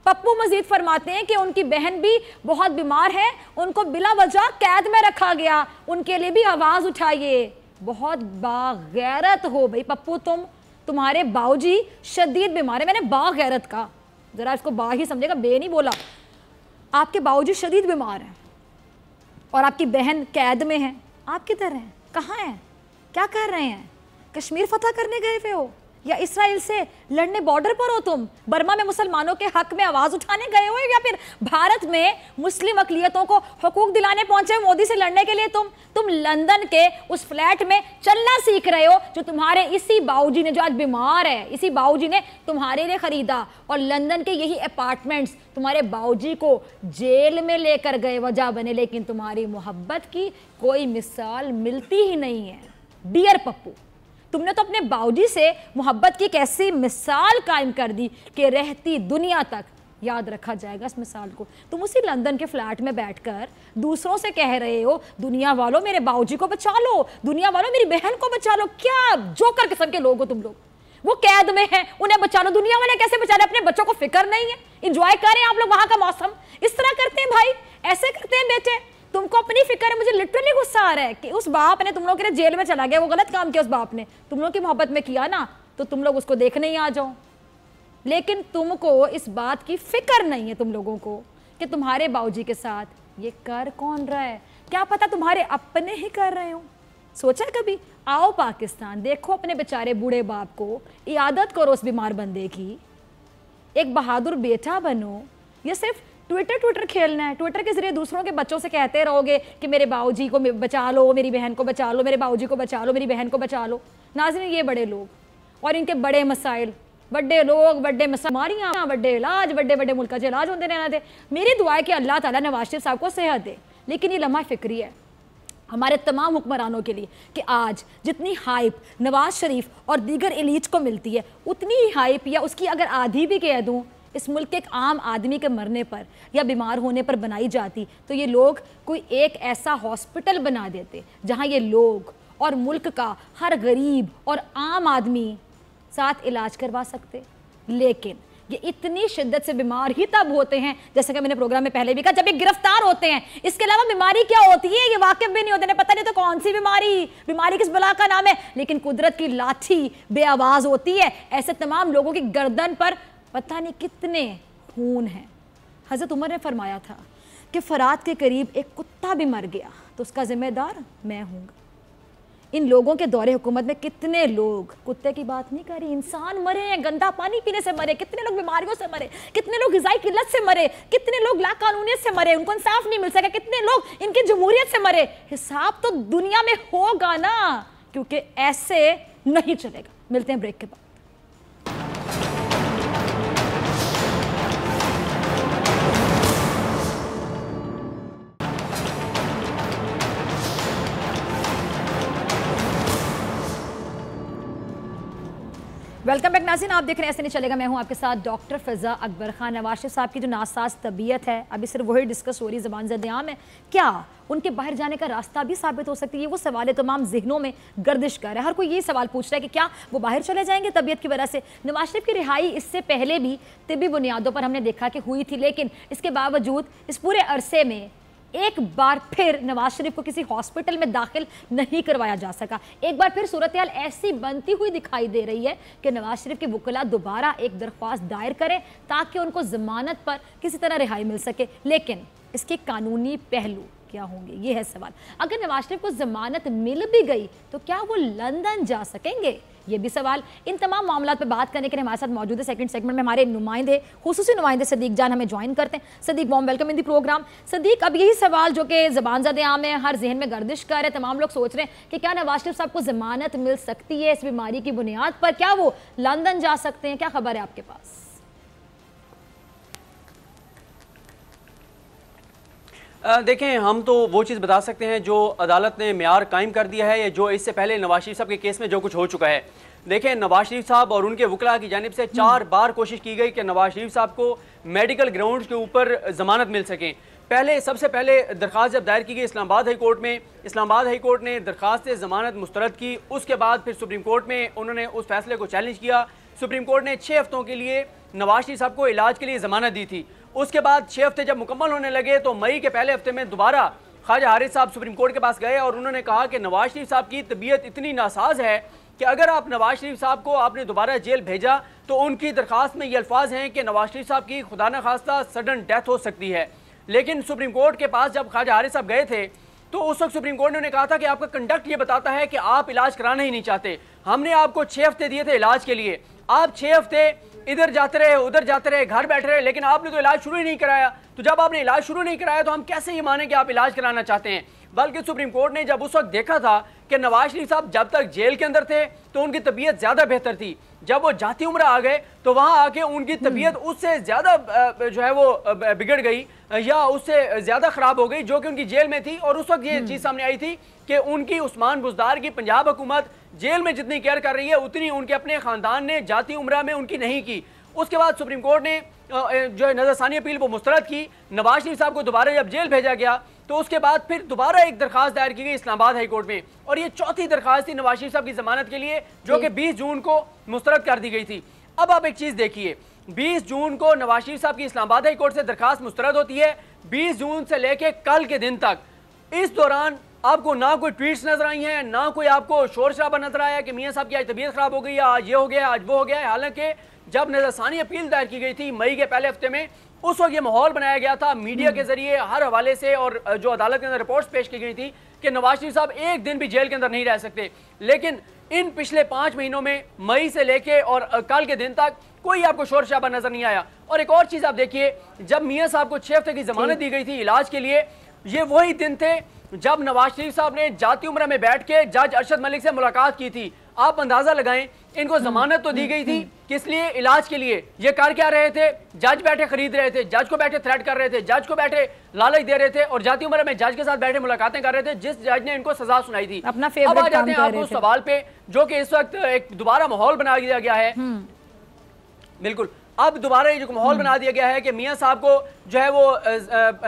Speaker 2: पप्पू मजीद फरमाते हैं कि उनकी बहन भी बहुत बीमार है, उनको बिला वजह कैद में रखा गया, उनके लिए भी आवाज़ उठाइए। बहुत बागैरत हो भाई पप्पू, तुम्हारे बाऊजी शदीद बीमार है। मैंने बागैरत कहा, ज़रा इसको बा ही समझेगा, बे नहीं बोला। आपके बाऊजी शदीद बीमार हैं और आपकी बहन कैद में है। आप किधर हैं, कहाँ हैं, क्या कर रहे हैं? कश्मीर फतह करने गए हुए हो या इसराइल से लड़ने बॉर्डर पर हो? तुम बर्मा में मुसलमानों के हक में आवाज़ उठाने गए हो या फिर भारत में मुस्लिम अक़लियतों को हुकूक दिलाने पहुंचे मोदी से लड़ने के लिए? तुम लंदन के उस फ्लैट में चलना सीख रहे हो जो तुम्हारे इसी बाऊजी ने, जो आज बीमार है, इसी बाऊजी ने तुम्हारे लिए ख़रीदा। और लंदन के यही अपार्टमेंट्स तुम्हारे बाऊजी को जेल में लेकर गए वजह बने। लेकिन तुम्हारी मोहब्बत की कोई मिसाल मिलती ही नहीं है। डियर पप्पू, तुमने तो अपने बाऊजी से मोहब्बत की एक ऐसी मिसाल कायम कर दी कि रहती दुनिया तक याद रखा जाएगा इस मिसाल को। तुम उसी लंदन के फ्लैट में बैठकर दूसरों से कह रहे हो दुनिया वालों मेरे बाऊजी को बचा लो, दुनिया वालों मेरी बहन को बचा लो। क्या जोकर किस्म के लोग हो तुम लोग। वो कैद में हैं, उन्हें बचा लो। दुनिया वाले कैसे बचा रहे? अपने बच्चों को फिक्र नहीं है, इंजॉय करें आप लोग वहां का मौसम। इस तरह करते हैं भाई, ऐसे करते हैं बेटे। तुमको अपनी फिक्र है। मुझे लिटरली गुस्सा आ रहा है कि उस बाप ने तुम लोग के लिए जेल में चला गया, वो गलत काम किया उस बाप ने, तुम लोग की मोहब्बत में किया ना, तो तुम लोग उसको देखने ही आ जाओ। लेकिन तुमको इस बात की फिक्र नहीं है तुम लोगों को कि तुम्हारे बाऊजी के साथ ये कर कौन रहा है। क्या पता तुम्हारे अपने ही कर रहे हो। सोचा कभी? आओ पाकिस्तान, देखो अपने बेचारे बूढ़े बाप को, इयादत करो उस बीमार बंदे की, एक बहादुर बेटा बनो। ये सिर्फ ट्विटर खेलना है। ट्विटर के जरिए दूसरों के बच्चों से कहते रहोगे कि मेरे बाऊजी को बचा लो, मेरी बहन को बचा लो, मेरे बाऊजी को बचा लो, मेरी बहन को बचा लो। नाज़रीन, ये बड़े लोग और इनके बड़े मसाइल बड़े लोग बड़े बीमारियां बड़े इलाज बड़े बड़े मुल्क इलाज होते रहना थे। मेरी दुआ है कि अल्लाह ताला नवाज शरीफ साहब को सेहत दे, लेकिन ये लम्हा फिक्री है हमारे तमाम हुक्मरानों के लिए कि आज जितनी हाइप नवाज शरीफ और दीगर एलीट को मिलती है, उतनी ही हाइप या उसकी अगर आधी भी कह दूँ इस मुल्क के एक आम आदमी के मरने पर या बीमार होने पर बनाई जाती, तो ये लोग कोई एक ऐसा हॉस्पिटल बना देते जहाँ ये लोग और मुल्क का हर गरीब और आम आदमी साथ इलाज करवा सकते। लेकिन ये इतनी शिद्दत से बीमार ही तब होते हैं, जैसे कि मैंने प्रोग्राम में पहले भी कहा, जब ये गिरफ्तार होते हैं। इसके अलावा बीमारी क्या होती है ये वाकिफ भी नहीं होते, पता नहीं तो कौन सी बीमारी किस बला का नाम है, लेकिन कुदरत की लाठी बेआवाज होती है। ऐसे तमाम लोगों की गर्दन पर पता नहीं कितने खून हैं। हज़रत उमर ने फरमाया था कि फरात के करीब एक कुत्ता भी मर गया तो उसका जिम्मेदार मैं हूँगा। इन लोगों के दौरे हुकूमत में कितने लोग, कुत्ते की बात नहीं कर रही, इंसान मरे हैं, गंदा पानी पीने से मरे, कितने लोग बीमारियों से मरे, कितने लोग ग़िज़ाई किल्लत से मरे, कितने लोग लाकानूनियत से मरे, उनको इंसाफ नहीं मिल सका, कितने लोग इनकी जमहूरियत से मरे। हिसाब तो दुनिया में होगा ना, क्योंकि ऐसे नहीं चलेगा। मिलते हैं ब्रेक के बाद। वेलकम बैक नाज़रीन, आप देख रहे हैं ऐसे नहीं चलेगा। मैं हूं आपके साथ डॉक्टर फ़िज़ा अकबर खान। नवाज शरीफ साहब की जो नासाज तबीयत है अभी सिर्फ वही डिस्कस हो रही ज़बान ज़द-ए-आम है, क्या उनके बाहर जाने का रास्ता भी साबित हो सकती है? वो सवाल तमाम जहनों में गर्दिश कर रहा है। हर कोई ये सवाल पूछ रहा है कि क्या वो बाहर चले जाएंगे तबीयत की वजह से। नवाज शरीफ की रिहाई इससे पहले भी तिब्बी बुनियादों पर हमने देखा कि हुई थी, लेकिन इसके बावजूद इस पूरे अरसे में एक बार फिर नवाज शरीफ को किसी हॉस्पिटल में दाखिल नहीं करवाया जा सका। एक बार फिर सूरत हाल ऐसी बनती हुई दिखाई दे रही है कि नवाज शरीफ के वकला दोबारा एक दरख्वास्त दायर करें ताकि उनको जमानत पर किसी तरह रिहाई मिल सके। लेकिन इसके कानूनी पहलू क्या होंगे, ये है सवाल। अगर नवाज शरीफ को जमानत मिल भी गई तो क्या वो लंदन जा सकेंगे, ये भी सवाल। इन तमाम मामलों पे बात करने के लिए हमारे साथ मौजूद है सेकंड सेगमेंट में हमारे नुमाइंदे, खुसूसी नुमाइंदे सदीक जान हमें ज्वाइन करते हैं। Sadiq, warm welcome in the programme. Sadiq, अब यही सवाल जो कि ज़बान ज़द-ए-आम है, हर जहन में गर्दिश कर है, तमाम लोग सोच रहे हैं कि क्या नवाज शरीफ साहब को जमानत मिल सकती है इस बीमारी की बुनियाद पर, क्या वो लंदन जा सकते हैं, क्या खबर है आपके पास?
Speaker 3: देखें, हम तो वो चीज़ बता सकते हैं जो अदालत ने म्यार कायम कर दिया है, या जो इससे पहले नवाज शरीफ साहब के केस में जो कुछ हो चुका है। देखें, नवाज शरीफ साहब और उनके वकला की जानिब से 4 बार कोशिश की गई कि नवाज शरीफ साहब को मेडिकल ग्राउंड्स के ऊपर ज़मानत मिल सके। सबसे पहले दरख्वास्त जब दायर की गई इस्लामाबाद हाई कोर्ट में, इस्लामाबाद हाई कोर्ट ने दरख्वास्त ज़मानत मुस्तरद की। उसके बाद फिर सुप्रीम कोर्ट में उन्होंने उस फैसले को चैलेंज किया। सुप्रीम कोर्ट ने 6 हफ्तों के लिए नवाज शरीफ साहब को इलाज के लिए ज़मानत दी थी। उसके बाद 6 हफ्ते जब मुकम्मल होने लगे तो मई के पहले हफ्ते में दोबारा ख्वाजा हारिस साहब सुप्रीम कोर्ट के पास गए और उन्होंने कहा कि नवाज शरीफ साहब की तबीयत इतनी नासाज है कि अगर आप नवाज शरीफ साहब को आपने दोबारा जेल भेजा तो उनकी दरख्वास्त में ये अल्फाज हैं कि नवाज शरीफ साहब की खुदा न खास्ता सडन डेथ हो सकती है। लेकिन सुप्रीम कोर्ट के पास जब ख्वाजा हारिस साहब गए थे तो उस वक्त सुप्रीम कोर्ट ने उन्हें कहा था कि आपका कंडक्ट ये बताता है कि आप इलाज कराना ही नहीं चाहते। हमने आपको 6 हफ्ते दिए थे इलाज के लिए, आप 6 हफ्ते इधर जाते रहे उधर जाते रहे, घर बैठे रहे, लेकिन आपने तो इलाज शुरू ही नहीं कराया। तो जब आपने इलाज शुरू नहीं कराया तो हम कैसे ये माने कि आप इलाज कराना चाहते हैं। बल्कि सुप्रीम कोर्ट ने जब उस वक्त देखा था कि नवाज शरीफ साहब जब तक जेल के अंदर थे तो उनकी तबीयत ज़्यादा बेहतर थी, जब वो जाती उम्र आ गए तो वहाँ आके उनकी तबीयत उससे ज़्यादा जो है वो बिगड़ गई या उससे ज़्यादा ख़राब हो गई जो कि उनकी जेल में थी। और उस वक्त ये चीज़ सामने आई थी कि उनकी उस्मान बुज़दार की पंजाब हुकूमत जेल में जितनी केयर कर रही है उतनी उनके अपने ख़ानदान ने जाती उम्र में उनकी नहीं की। उसके बाद सुप्रीम कोर्ट ने जो है नज़रसानी अपील वो मुस्तरद की। नवाज शरीफ साहब को दोबारा जब जेल भेजा गया तो उसके बाद फिर दोबारा एक दरख्वास्त दायर की गई इस्लामाबाद हाई कोर्ट में, और ये चौथी दरख्वास्त थी नवाज शरीफ साहब की जमानत के लिए जो कि 20 जून को मुस्तरद कर दी गई थी। अब आप एक चीज़ देखिए, 20 जून को नवाज शरीफ साहब की इस्लामाबाद हाई कोर्ट से दरख्वास्त मुस्तरद होती है। 20 जून से लेके कल के दिन तक, इस दौरान आपको ना कोई ट्वीट्स नजर आई हैं, ना कोई आपको शोर शराबा नजर आया कि मियाँ साहब की आज तबीयत खराब हो गई है, आज ये हो गया, आज वो हो गया है। हालांकि जब नज़रसानी अपील दायर की गई थी मई के पहले हफ्ते में, उस वक्त ये माहौल बनाया गया था मीडिया के जरिए हर हवाले से, और जो अदालत के अंदर रिपोर्ट्स पेश की गई थी कि नवाज शरीफ साहब एक दिन भी जेल के अंदर नहीं रह सकते। लेकिन इन पिछले 5 महीनों में मई से लेके और कल के दिन तक कोई आपको शोर शराबा नजर नहीं आया। और एक और चीज़ आप देखिए, जब मियाँ साहब को 6 हफ्ते की जमानत दी गई थी इलाज के लिए, ये वही दिन थे जब नवाज शरीफ साहब ने जाती उम्र में बैठ के जज अरशद मलिक से मुलाकात की थी। आप अंदाजा लगाएं, इनको जमानत तो दी गई थी किस लिए? इलाज के लिए। ये कर क्या रहे थे? जज बैठे खरीद रहे थे, जज को बैठे थ्रेट कर रहे थे, जज को बैठे लालच दे रहे थे और जाती उम्र में जज के साथ बैठे मुलाकातें कर रहे थे जिस जज ने इनको सजा सुनाई थी।
Speaker 2: अपना
Speaker 3: अब आ जाते हैं आप उस सवाल पे जो कि इस वक्त एक दोबारा माहौल बना दिया गया है। बिल्कुल, अब दोबारा ये जो माहौल बना दिया गया है कि मियां साहब को जो है वो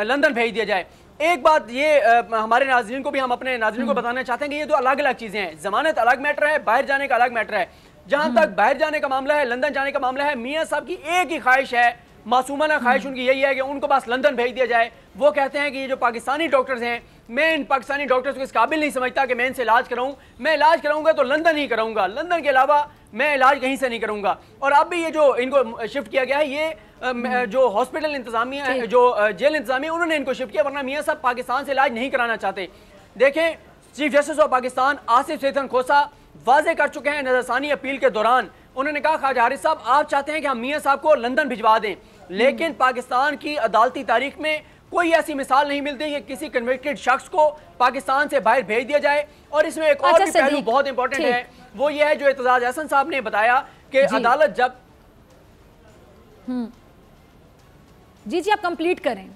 Speaker 3: लंदन भेज दिया जाए। एक बात ये हमारे नाज़रीन को भी हम अपने नाज़रीन को बताना चाहते हैं कि ये दो अलग अलग चीजें हैं। जमानत अलग मैटर है, बाहर जाने का अलग मैटर है। जहां तक बाहर जाने का मामला है, लंदन जाने का मामला है, मियां साहब की एक ही ख्वाहिश है, मासूमाना ख्वाहिश उनकी यही है कि उनको बस लंदन भेज दिया जाए। वो कहते हैं कि ये जो पाकिस्तानी डॉक्टर्स हैं, मैं इन पाकिस्तानी डॉक्टर्स को इस काबिल नहीं समझता कि मैं इनसे इलाज कराऊं। मैं इलाज कराऊंगा तो लंदन ही कराऊंगा, लंदन के अलावा मैं इलाज कहीं से नहीं करूंगा। और अब भी ये जो इनको शिफ्ट किया गया है, ये जो हॉस्पिटल इंतजामिया है, जो जेल इंतजामिया, उन्होंने इनको शिफ्ट किया, वरना मियां साहब पाकिस्तान से इलाज नहीं कराना चाहते। देखें, chief justice of Pakistan Asif सेथन खोसा वाजे कर चुके हैं नजरसानी अपील के दौरान। उन्होंने कहा, ख्वाजा हारिस साहब आप चाहते हैं कि हम मियां साहब को लंदन भिजवा दें, लेकिन पाकिस्तान की अदालती तारीख में कोई ऐसी मिसाल नहीं मिलती कि किसी कन्विक्टेड शख्स को पाकिस्तान से बाहर भेज दिया जाए। और इसमें एक और भी पहलू बहुत इंपॉर्टेंट है, वो ये है जो एतजाज अहसन साहब ने बताया कि अदालत जब
Speaker 2: जी आप कंप्लीट करें।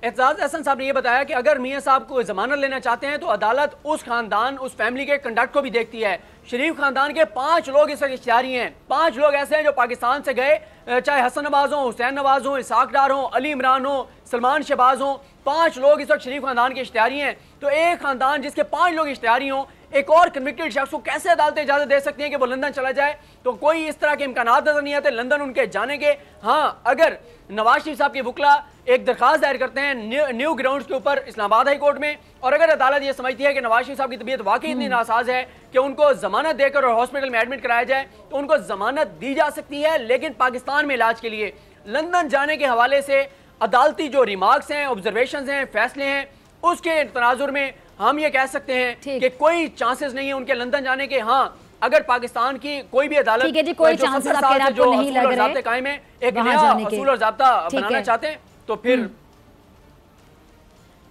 Speaker 3: एतजाज अहसन साहब ने यह बताया कि अगर मियां साहब को जमानत लेना चाहते हैं तो अदालत उस खानदान, उस फैमिली के कंडक्ट को भी देखती है। शरीफ खानदान के 5 लोग इस वक्त इश्तिहारी हैं। 5 लोग ऐसे हैं जो पाकिस्तान से गए, चाहे हसन नवाज हो, हुसैन नवाज हो, इसाक डार हो, अली इमरान हो, सलमान शहबाज हो, 5 लोग इस वक्त शरीफ खानदान के इश्तिहारी हैं। तो एक खानदान जिसके 5 लोग इश्तिहारी हों, एक और कन्विक्टेड शख्स को कैसे अदालतें इजाजत दे सकती हैं कि वो लंदन चला जाए? तो कोई इस तरह के इम्कानात नजर नहीं आते लंदन उनके जाने के। हाँ, अगर नवाज शरीफ साहब के वकला एक दरखास्त दायर करते हैं न्यू ग्राउंड्स के ऊपर इस्लामाबाद हाई कोर्ट में, और अगर अदालत ये समझती है कि नवाज शरीफ साहब की तबीयत वाकई इतनी नासाज है कि उनको जमानत देकर और हॉस्पिटल में एडमिट कराया जाए, तो उनको जमानत दी जा सकती है, लेकिन पाकिस्तान में इलाज के लिए। लंदन जाने के हवाले से अदालती जो रिमार्क्स हैं, ऑब्जर्वेशन हैं, फैसले हैं, उसके तनाजुर में हम ये कह सकते हैं कि कोई चांसेस नहीं है उनके लंदन जाने के। हाँ, अगर पाकिस्तान की कोई भी अदालत
Speaker 2: कोई चांसेस आपको नहीं लग रहे,
Speaker 3: कायम है, एक नया असूल और ज़ाब्ता बनाना चाहते हैं, तो फिर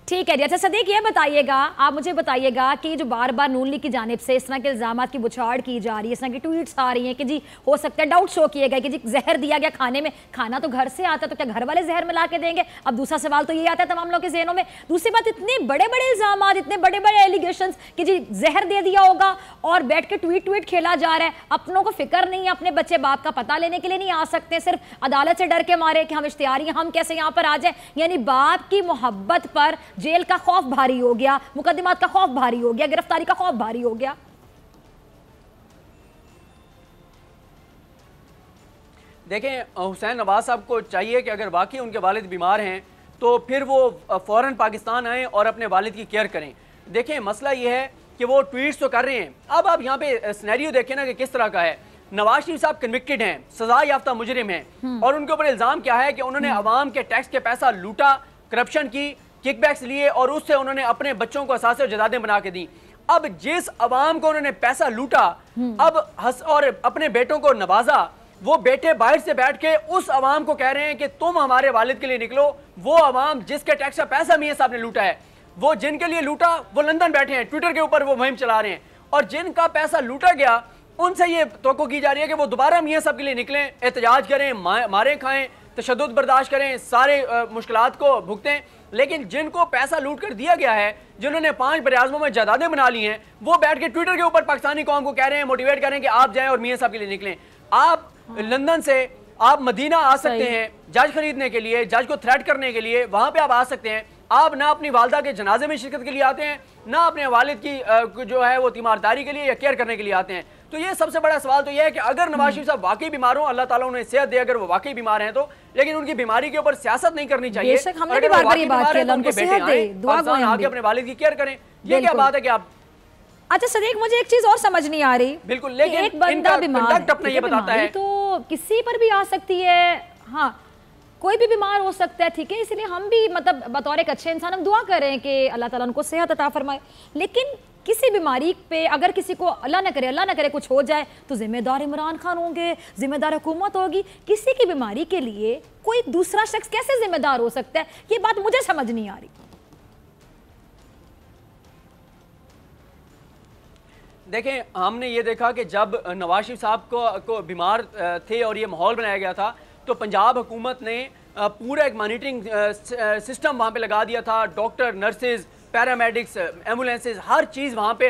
Speaker 2: ठीक है जी। अच्छा सदीक, ये बताइएगा, आप मुझे बताइएगा कि जो बार बार नून लीग की जानिब से इस तरह के इल्जाम की बुछाड़ की जा रही है, इस तरह की ट्वीट्स आ रही हैं कि जी हो सकता है, डाउट शो किए गए कि जी जहर दिया गया खाने में, खाना तो घर से आता है तो क्या घर वाले जहर मिला के देंगे? अब दूसरा सवाल तो ये आता है तमाम लोगों के ज़हनों में। दूसरी बात, इतने बड़े बड़े इल्जाम, इतने बड़े बड़े एलिगेशंस कि जी जहर दे दिया होगा और बैठ के ट्वीट खेला जा रहा है। अपनों को फिक्र नहीं है, अपने बच्चे बाप का पता लेने के लिए नहीं आ सकते, सिर्फ अदालत से डर के मारे कि हम इश्तिहारी हैं, हम कैसे यहाँ पर आ जाए। यानी बाप की मोहब्बत पर जेल का खौफ भारी हो गया, मुकदमात का खौफ भारी हो गया, गिरफ्तारी का खौफ भारी हो गया।
Speaker 3: देखें, हुसैन नवाज साहब को चाहिए कि अगर वाकई उनके वालिद बीमार हैं तो फिर वो फौरन पाकिस्तान आएँ और अपने वालिद की केयर करें। देखें, मसला ये है कि वो ट्वीट्स तो कर रहे हैं। अब आप यहाँ पे सिनेरियो देखें ना कि किस तरह का है। नवाज शरीफ साहब कन्विक्टेड हैं, सजा याफ्ता मुजरिम हैं, और उनके ऊपर इल्ज़ाम क्या है कि उन्होंने अवाम के टैक्स के पैसा लूटा, करप्शन की, किकबैक्स लिए और उससे उन्होंने अपने बच्चों को असासे और जदादें बना के दी। अब जिस अवाम को उन्होंने पैसा लूटा अब और अपने बेटों को नवाजा, वो बेटे बाहर से बैठ के उस अवाम को कह रहे हैं कि तुम हमारे वालिद के लिए निकलो। वो अवाम जिसके टैक्स का पैसा मियां साहब ने लूटा है, वो जिनके लिए लूटा, वो लंदन बैठे हैं, ट्विटर के ऊपर वो मुहिम चला रहे हैं, और जिनका पैसा लूटा गया उनसे ये तवक्को की जा रही है कि वो दोबारा मियां साहब के लिए निकलें, एहतजाज करें, मारे खाएं, तशद्दुद बर्दाश्त करें, सारे मुश्किलात को भुगतें। लेकिन जिनको पैसा लूट कर दिया गया है, जिन्होंने 5 बराज़मों में जायदादें बना ली हैं, वो बैठ के ट्विटर के ऊपर पाकिस्तानी कौम को कह रहे हैं, मोटिवेट कर रहे हैं कि आप जाएं और मियां साहब के लिए निकलें। आप लंदन से आप मदीना आ सकते हैं जज खरीदने के लिए, जज को थ्रेट करने के लिए, वहां पे आप आ सकते हैं। आप ना अपनी वालदा के जनाजे में शिरकत के लिए आते हैं, ना अपने वालिद की जो है वो तीमारदारी के लिए या केयर करने के लिए आते हैं। तो ये सबसे बड़ा सवाल तो ये है कि अगर नवाज शरीफ साहब वाकई बीमार हो, अल्लाह ताला उन्हें सेहत दे, अगर वो वाकई बीमार हैं तो, लेकिन उनकी बीमारी के ऊपर सियासत नहीं करनी चाहिए।
Speaker 2: हमने भी बार-बार ये बात की, उनको सेहत दे, दुआ करें,
Speaker 3: आके अपने वालिद की केयर करें। ये क्या बात है कि आप।
Speaker 2: अच्छा सदीक, मुझे एक चीज और समझ नहीं आ रही।
Speaker 3: बिल्कुल, लेकिन
Speaker 2: एक बंदा बीमार
Speaker 3: अपना ये बताता है
Speaker 2: तो किसी पर भी आ सकती है। हाँ, कोई भी बीमार हो सकता है, ठीक है, इसलिए हम भी मतलब बतौर एक अच्छे इंसान हम दुआ करें कि अल्लाह ताला उनको सेहत अता फरमाए। लेकिन किसी बीमारी पे अगर किसी को अल्लाह न करे कुछ हो जाए तो जिम्मेदार इमरान खान होंगे, जिम्मेदार हुकूमत होगी। किसी की बीमारी के लिए कोई दूसरा शख्स कैसे जिम्मेदार हो सकता है, ये बात मुझे समझ नहीं आ रही।
Speaker 3: دیکھیں ہم نے یہ دیکھا کہ جب نواز شریف صاحب کو بیمار تھے اور یہ ماحول بنایا گیا تھا تو پنجاب حکومت نے پورا ایک مانیٹرنگ سسٹم وہاں پہ لگا دیا تھا. ڈاکٹر، نرسز، پیرامیڈکس، ایمبولینسز، ہر چیز وہاں پہ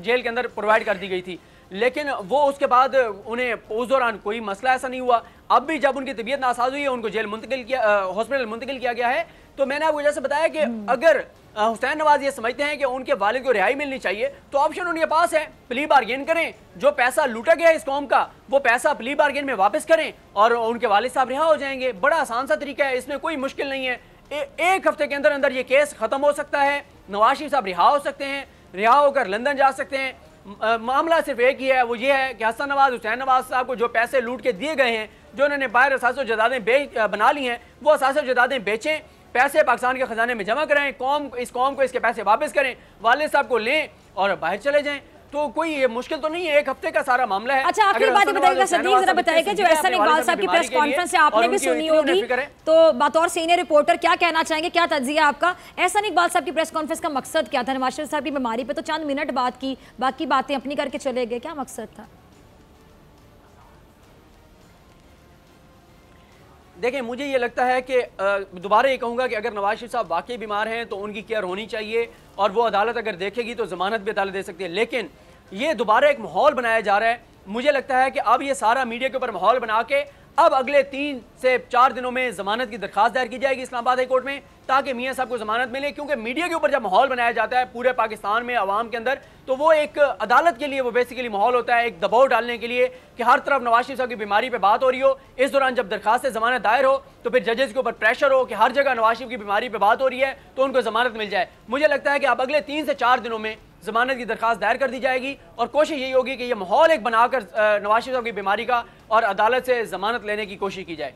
Speaker 3: جیل کے اندر پرووائڈ کر دی گئی تھی. لیکن وہ اس کے بعد انہیں اس دوران کوئی مسئلہ ایسا نہیں ہوا. اب بھی جب ان کی طبیعت ناساز ہوئی ہے، ان کو جیل منتقل کیا، ہاسپٹل منتقل کیا گیا ہے. تو میں نے آپ کو جیسے بتایا کہ اگر حسین نواز یہ سمجھتے ہیں کہ ان کے والد کو رہائی ملنی چاہیے تو آپشن ان کے پاس ہے. پلی بارگین کریں، جو پیسہ لوٹا گیا ہے اس قوم کا وہ پیسہ پلی بارگین میں واپس کریں اور ان کے والد صاحب رہا ہو جائیں گے. بڑا آسان سا طریقہ ہے، اس میں کوئی مشکل نہیں ہے. ایک ہفتے کے اندر اندر یہ کیس ختم ہو سکتا ہے. نواز شریف صاحب رہا ہو سکتے ہیں، رہا ہو کر لندن جا سکتے ہیں. معاملہ صرف ایک ہی ہے، وہ یہ ہے کہ حسن نواز، حسین نواز صاحب کو جو پیسے لوٹ کے دیے گئے ہیں، جو انہوں نے باہر اثاث و جائیدادیں بنا لی ہیں، وہ اثاث و جائیدادیں بیچیں، پیسے پاکستان کے خزانے میں جمع کریں، اس قوم کو اس کے پیسے واپس کریں، والد صاحب کو لیں اور باہر چلے جائیں. تو کوئی یہ مشکل تو نہیں ہے، ایک ہفتے کا سارا معاملہ ہے.
Speaker 2: اچھا آخری بات بتائیے گا صدیق، ذرا بتائیے کہ جو احسن اقبال صاحب کی پریس کانفرنس سے آپ نے بھی سنی ہوگی، تو بطور سینئر رپورٹر کیا کہنا چاہیں گے، کیا تجزیہ آپ کا؟ احسن اقبال صاحب کی پریس کانفرنس کا مقصد کیا تھا؟ نواز شریف صاحب کی بیماری پہ تو چند منٹ بات کی، باقی باتیں اپنی کر کے چلے گئے، کیا مقصد تھا؟
Speaker 3: دیکھیں مجھے یہ لگتا ہے کہ دوبارہ یہ کہوں گا کہ اگر نواز شریف صاحب واقعی بیمار ہیں تو ان کی کیئر ہونی چاہیے اور وہ عدالت اگر دیکھے گی تو ضمانت بھی عدالت دے سکتی ہے. لیکن یہ دوبارہ ایک ماحول بنایا جا رہا ہے. مجھے لگتا ہے کہ اب یہ سارا میڈیا کے اوپر ماحول بنا کے اب اگلے 3 سے 4 دنوں میں ضمانت کی درخواست دائر کی جائے گی اسلام آباد ہائی کورٹ میں تاکہ میاں صاحب کو ضمانت ملے. کیونکہ میڈیا کے اوپر جب ماحول بنایا جاتا ہے پورے پاکستان میں عوام کے اندر تو وہ ایک عدالت کے لیے وہ بیسیکلی ماحول ہوتا ہے ایک دباؤ ڈالنے کے لیے کہ ہر طرف نواز شریف صاحب کی بیماری پہ بات ہو رہی ہو. اس دوران جب درخواست ضمانت دائر ہو تو پھر ججز کے اوپر پریشر ہو کہ ہر جگہ نواز شریف کی بیماری پہ بات ہو رہی ہے تو ان کو ضمانت مل جائے. مجھے لگتا ہے کہ اب اگلے 3 سے 4 دنوں میں ضمانت کی درخواست دائر کر دی جائے گی اور کوشش یہی ہوگی کہ یہ ماحول ایک بنا کر نواز شریف صاحب کی بیماری کا اور عدالت سے ضمانت لینے کی کوشش کی جائے.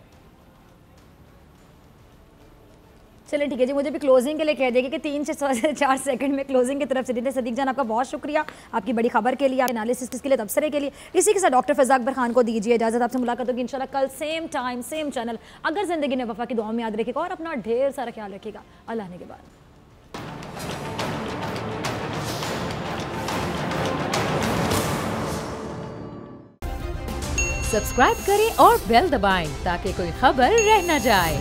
Speaker 2: چلیں ٹھیک ہے جی، مجھے بھی کلوزنگ کے لیے کہہ دے گی کہ 3 سے 4 سیکنڈ میں کلوزنگ کی طرف سے دیتے. صدیق جان آپ کا بہت شکریہ، آپ کی بڑی خبر کے لیے، انالیسس کے لیے، تبصرے کے لیے. اسی کے ساتھ ڈاکٹر فیضاق اکبر خان کو دیجیے اجازت. آپ سے ملاقات ہوگی انشاءاللہ کل سیم ٹائم سیم چینل. اگر زندگی نے وفا کی دعاؤں میں یاد رکھے گا اور اپنا ڈھیر سارا خیال رکھے گا. اللہ نے کے بعد
Speaker 1: سبسکرائب کریں اور بیل دبائیں تاکہ کوئی خبر رہ نہ جائے.